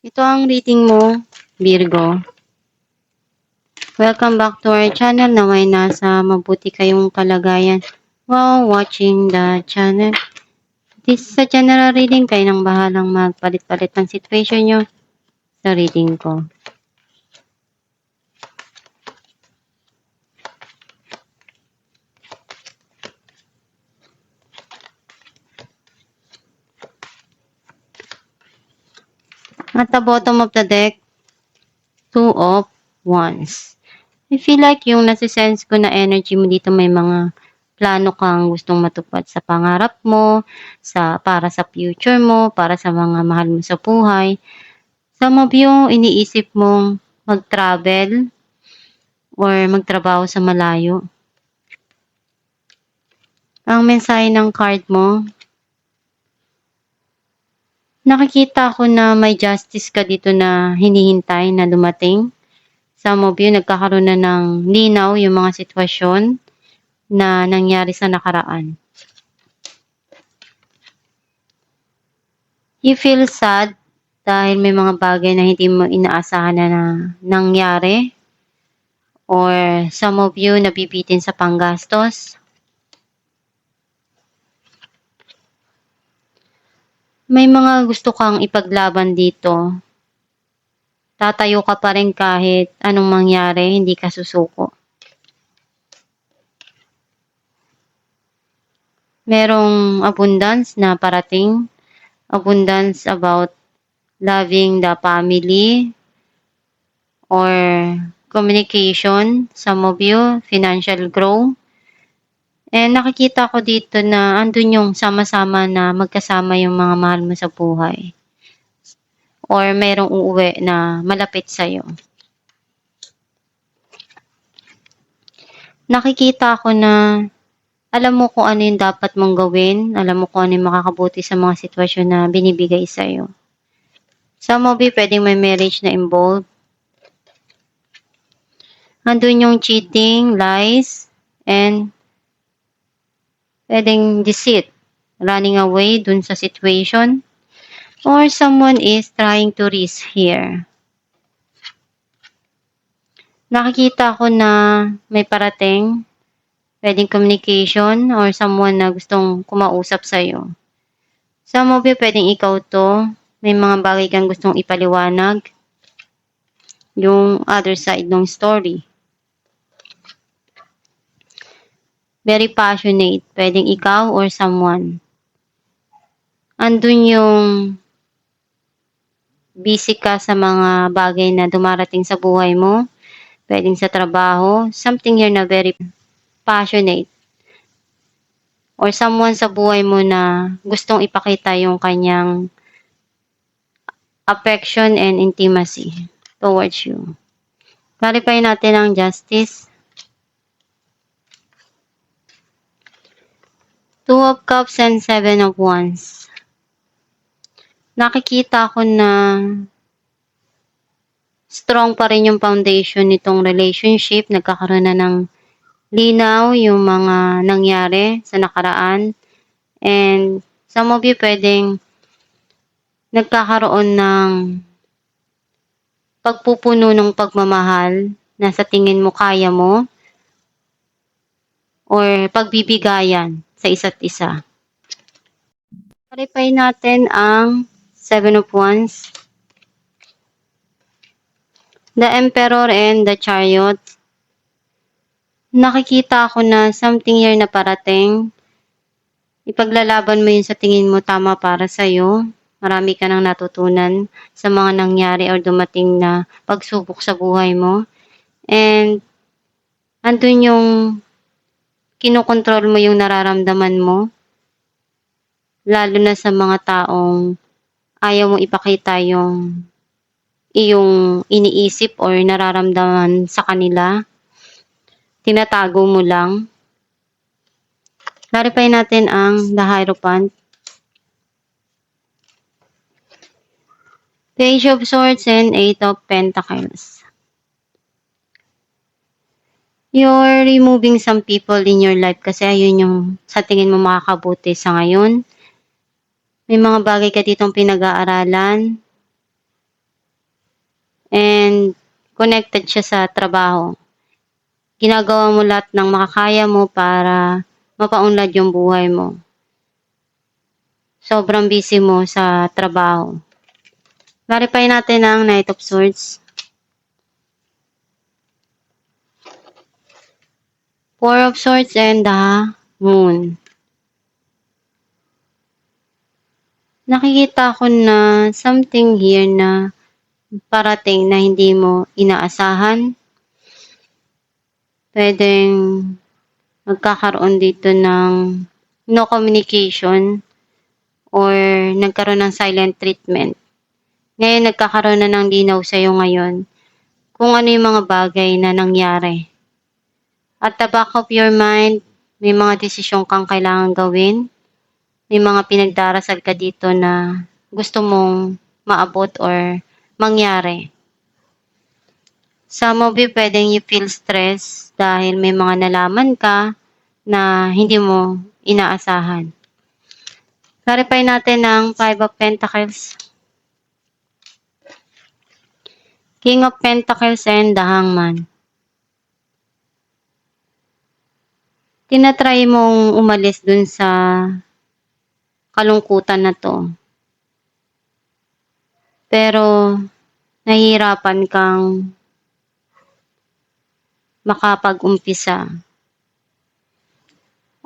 Ito ang reading mo, Virgo. Welcome back to our channel. Naway nasa mabuti kayong kalagayan while watching the channel. This is a general reading. Kayo nang bahalang magpalit-palit ng situation nyo sa reading ko. At the bottom of the deck, Two of Wands. I feel like yung nasisense ko na energy mo dito, may mga plano kang gustong matupad sa pangarap mo, para sa future mo, para sa mga mahal mo sa buhay. Some of you, iniisip mong mag-travel or magtrabaho sa malayo. Ang mensahe ng card mo, nakikita ko na may justice ka dito na hinihintay na dumating. Some of you, nagkakaroon na ng linaw yung mga sitwasyon na nangyari sa nakaraan. You feel sad dahil may mga bagay na hindi mo inaasahan na nangyari. Or some of you, nabibitin sa panggastos. May mga gusto kang ipaglaban dito. Tatayo ka pa rin kahit anong mangyari, hindi ka susuko. Merong abundance na parating. Abundance about loving the family or communication. Some of you, financial growth. And nakikita ko dito na andun yung sama-sama na magkasama yung mga mahal mo sa buhay. Or merong uuwi na malapit sa'yo. Nakikita ko na alam mo kung ano yung dapat mong gawin. Alam mo kung ano yung makakabuti sa mga sitwasyon na binibigay sa'yo. Some of you, pwedeng may marriage na involved. Andun yung cheating, lies, and pwedeng deceit, running away dun sa situation, or someone is trying to risk here. Nakikita ko na may parating, pwedeng communication, or someone na gustong kumausap sa'yo. Some of you, pwedeng ikaw to, may mga bagay kang gustong ipaliwanag, yung other side ng story. Very passionate. Pwedeng ikaw or someone. Andun yung busy ka sa mga bagay na dumarating sa buhay mo. Pwedeng sa trabaho. Something here na very passionate. Or someone sa buhay mo na gustong ipakita yung kanyang affection and intimacy towards you. Clarify natin ang justice. Two of Cups and Seven of Wands. Nakikita ko na strong pa rin yung foundation nitong relationship. Nagkakaroon na ng linaw yung mga nangyari sa nakaraan. And some of you pwedeng nagkakaroon ng pagpupuno ng pagmamahal na sa tingin mo kaya mo. Or pagbibigayan sa isa't isa. Clarify natin ang Seven of Wands, the Emperor and the Chariot. Nakikita ko na something here na parating. Ipaglalaban mo yun sa tingin mo tama para sa'yo. Marami ka nang natutunan sa mga nangyari or dumating na pagsubok sa buhay mo. And andun yung kinokontrol mo yung nararamdaman mo. Lalo na sa mga taong ayaw mong ipakita yung iyong iniisip or nararamdaman sa kanila. Tinatago mo lang. Clarify natin ang the Hierophant. Page of Swords and Eight of Pentacles. You're removing some people in your life kasi ayun yung sa tingin mo makakabuti sa ngayon. May mga bagay ka ditong pinag-aaralan. and connected siya sa trabaho. Ginagawa mo lahat ng makakaya mo para mapaunlad yung buhay mo. Sobrang busy mo sa trabaho. Clarify natin ang Knight of Swords. Four of Swords and the Moon. Nakikita ko na something here na parating na hindi mo inaasahan. Pwedeng magkakaroon dito ng no communication or nagkaroon ng silent treatment. Ngayon, nagkakaroon na ng linaw sa'yo ngayon kung ano yung mga bagay na nangyari. At the back of your mind, may mga desisyon kang kailangan gawin. May mga pinagdarasal ka dito na gusto mong maabot or mangyari. Some of you, pwedeng you feel stress dahil may mga nalaman ka na hindi mo inaasahan. Clarify natin ang Five of Pentacles. King of Pentacles and the Hangman. Tinatry mong umalis dun sa kalungkutan na to. Pero nahihirapan kang makapag-umpisa.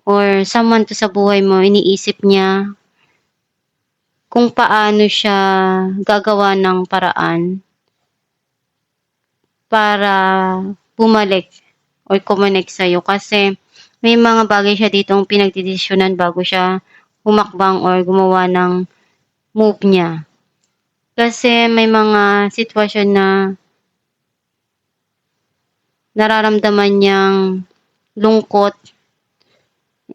Or someone to sa buhay mo, iniisip niya kung paano siya gagawa ng paraan para bumalik or kumonek sa'yo. Kasi may mga bagay siya ditong pinagdidesisyonan bago siya humakbang or gumawa ng move niya. Kasi may mga sitwasyon na nararamdaman niyang lungkot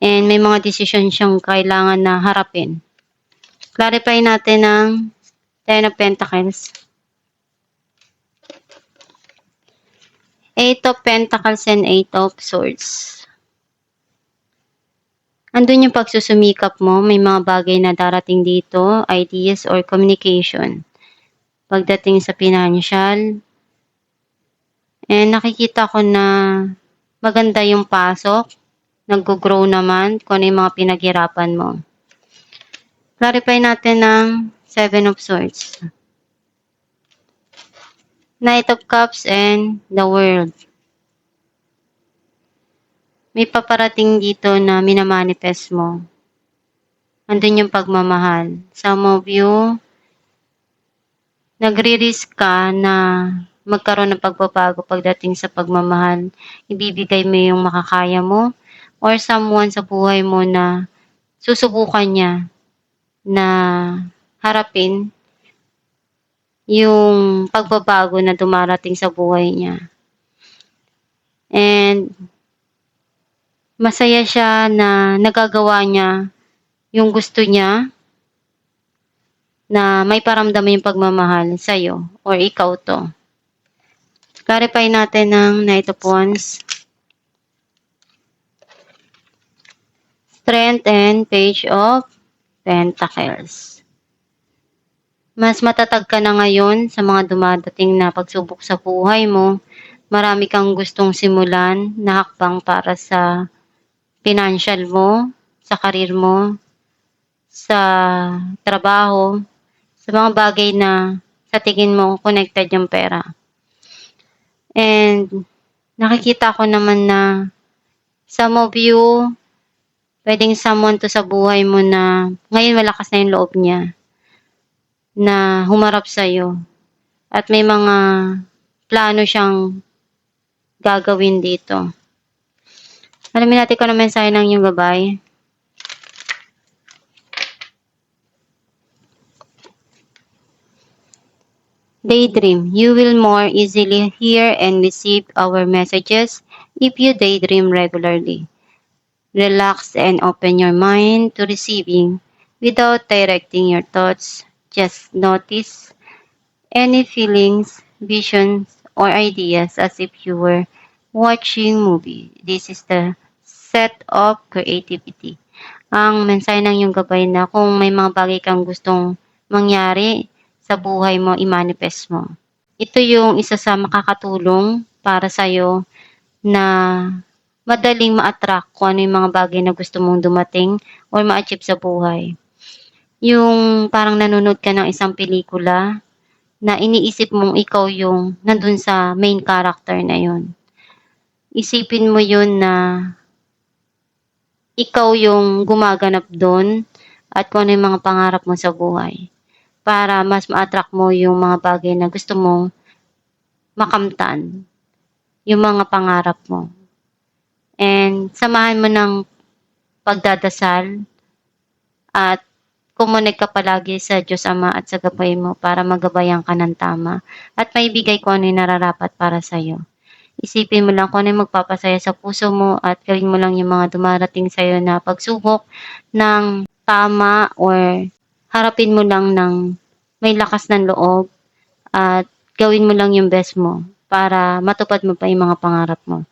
and may mga desisyon siyang kailangan na harapin. Clarify natin ang Ten of Pentacles. Eight of Pentacles and Eight of Swords. Andun yung pagsusumikap mo, may mga bagay na darating dito, ideas or communication. Pagdating sa financial, and nakikita ko na maganda yung pasok, nag-grow naman kung ano yung mga pinaghirapan mo. Clarify natin ang Seven of Swords. Knight of Cups and the World. May paparating dito na minamanifest mo. Andun yung pagmamahal. Some of you, nagre-risk ka na magkaroon ng pagbabago pagdating sa pagmamahal. Ibibigay mo yung makakaya mo or someone sa buhay mo na susubukan niya na harapin yung pagbabago na dumarating sa buhay niya. And masaya siya na nagagawa niya yung gusto niya na may paramdam yung pagmamahal sa'yo or ikaw to. Clarify natin ng Knight of Wands. Strength and Page of Pentacles. Mas matatag ka na ngayon sa mga dumadating na pagsubok sa buhay mo. Marami kang gustong simulan na hakbang para sa financial mo, sa karir mo, sa trabaho, sa mga bagay na sa tingin mo connected yung pera. And nakikita ko naman na some of you, pwedeng someone to sa buhay mo na ngayon malakas na yung loob niya na humarap sa'yo. At may mga plano siyang gagawin dito. Alamin natin kung ano mensahe ng iyong gabay. Daydream. You will more easily hear and receive our messages if you daydream regularly. Relax and open your mind to receiving without directing your thoughts. Just notice any feelings, visions, or ideas as if you were watching movie. This is the set of creativity. Ang mensahe ng iyong gabay na kung may mga bagay kang gustong mangyari sa buhay mo, i-manifest mo. ito yung isa sa makakatulong para sa'yo na madaling ma-attract kung ano yung mga bagay na gusto mong dumating or ma-achieve sa buhay. Yung parang nanonood ka ng isang pelikula na iniisip mong ikaw yung nandun sa main character na yun. Isipin mo yun na ikaw yung gumaganap dun at kung ano yung mga pangarap mo sa buhay para mas ma-attract mo yung mga bagay na gusto mong makamtan, yung mga pangarap mo. And samahan mo ng pagdadasal at kumonek ka palagi sa Diyos Ama at sa gabay mo para magabayan ka ng tama at maibigay ko ano yung nararapat para sa'yo. Isipin mo lang kung ano yung magpapasaya sa puso mo at gawin mo lang yung mga dumarating sa'yo na pagsubok ng tama or harapin mo lang ng may lakas ng loob at gawin mo lang yung best mo para matupad mo pa yung mga pangarap mo.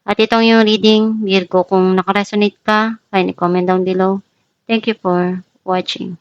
At itong yung reading, Virgo, kung nakaresonate ka, kindly comment down below. Thank you for watching.